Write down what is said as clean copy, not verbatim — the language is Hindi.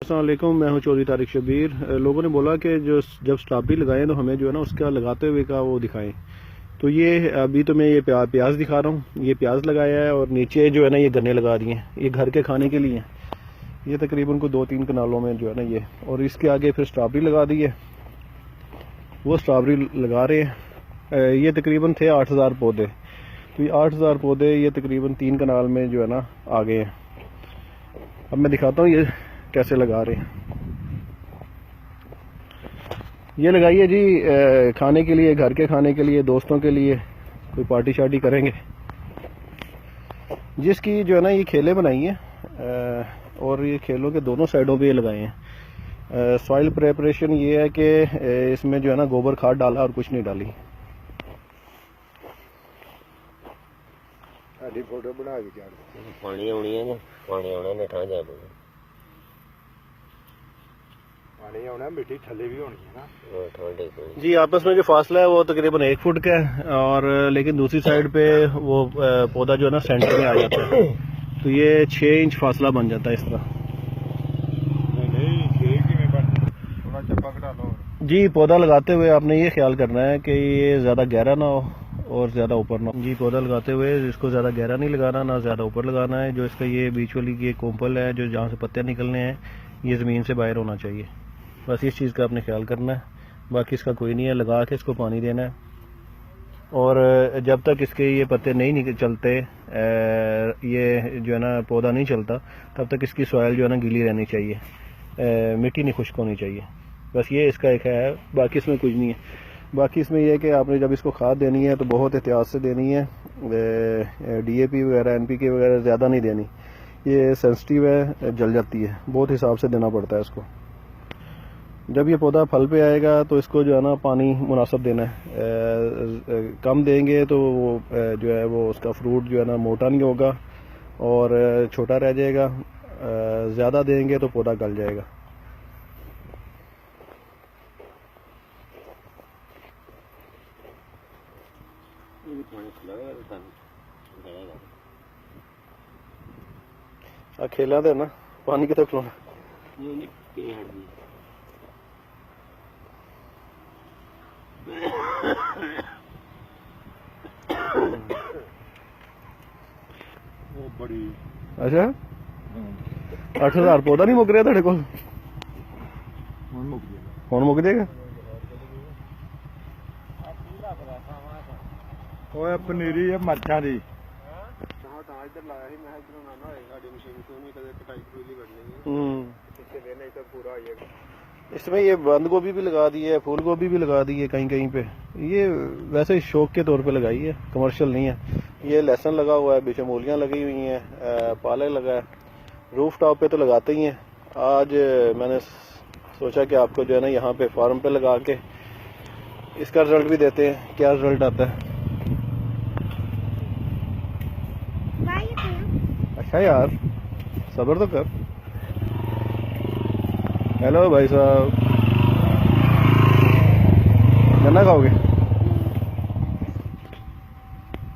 अस्सलाम वालेकुम, मैं हूं चौधरी तारिक शबीर। लोगों ने बोला कि जो जब स्ट्रॉबेरी लगाएं तो हमें जो है ना उसका लगाते हुए का वो दिखाएं। तो ये अभी तो मैं ये प्याज दिखा रहा हूं। ये प्याज लगाया है और नीचे जो है ना ये गन्ने लगा दिए हैं। ये घर के खाने के लिए हैं। ये तकरीबन को 2-3 कनालों में जो है ना ये, और इसके आगे फिर स्ट्रॉबेरी लगा दी है। वो स्ट्रॉबेरी लगा रहे हैं। ये तकरीबन थे 8000 पौधे। तो ये 8000 पौधे ये तकरीबन 3 कनाल में जो है ना आ गए हैं। अब मैं दिखाता हूँ ये कैसे लगा रहे हैं। ये लगाइए जी खाने के लिए, घर के खाने के लिए, दोस्तों के लिए, कोई पार्टी शार्टी करेंगे। जिसकी जो है ना ये खेलें बनाई हैं और ये खेलों के दोनों साइडों पे ये लगाए हैं। सॉइल प्रेपरेशन ये है कि इसमें जो है ना गोबर खाद डाला और कुछ नहीं डाली। फोटो बना के पानी आनी है ना, पानी आना ने ठा जा पानी आना, मिट्टी थले भी होनी है ना जी। आपस में जो फासला है वो तकरीबन 1 फुट का है, और लेकिन दूसरी साइड पे वो पौधा जो है ना सेंटर में आ जाता है। तो ये 6 इंच फासला बन जाता है इस तरह। थोड़ा चप्पा कटा लो जी। पौधा लगाते हुए आपने ये ख्याल करना है कि ये ज़्यादा गहरा ना हो और ज़्यादा ऊपर ना हो। जी, पौधा लगाते हुए इसको ज़्यादा गहरा नहीं लगाना, ना ज़्यादा ऊपर लगाना है। जो इसका ये बीच वाली ये कोम्पल है, जो जहाँ से पत्ते निकलने हैं, ये ज़मीन से बाहर होना चाहिए। बस इस चीज़ का आपने ख्याल करना है, बाकी इसका कोई नहीं है। लगा के इसको पानी देना है, और जब तक इसके ये पत्ते नहीं चलते, ये जो है ना पौधा नहीं चलता, तब तक इसकी सॉइल जो है ना गीली रहनी चाहिए, मिट्टी नहीं खुश्क होनी चाहिए। बस ये इसका एक है, बाकी इसमें कुछ नहीं है। बाकी इसमें यह है कि आपने जब इसको खाद देनी है तो बहुत एहतियात से देनी है। DAP वगैरह, NPK वगैरह ज़्यादा नहीं देनी। ये सेंसिटिव है, जल जाती है। बहुत हिसाब से देना पड़ता है इसको। जब ये पौधा फल पे आएगा तो इसको जो है ना पानी मुनासिब देना है। कम देंगे तो वो जो है वो उसका फ्रूट जो है ना मोटा नहीं होगा और छोटा रह जाएगा। ज़्यादा देंगे तो पौधा गल जाएगा। खेला दे ना पानी कितने खिलाना बड़ी। अच्छा, 8000 पौधा नहीं मुक रहा तेरे को? हुण मुक जाएगा। ओए पनीरी है मरचा दी। इसमें ये बंद गोभी भी लगा दी है, फूल गोभी भी लगा दी है कहीं कहीं पे। ये वैसे ही शौक के तौर पे लगाई है, कमर्शियल नहीं है। ये लहसुन लगा हुआ है, बीच में मूलियाँ लगी हुई हैं, पालक लगा है। रूफ टॉप पे तो लगाते ही हैं। आज मैंने सोचा कि आपको जो है ना यहाँ पे फार्म पे लगा के इसका रिजल्ट भी देते हैं, क्या रिजल्ट आता है। अच्छा यार, सब्र तो कर। हेलो भाई साहब, गन्ना खाओगे?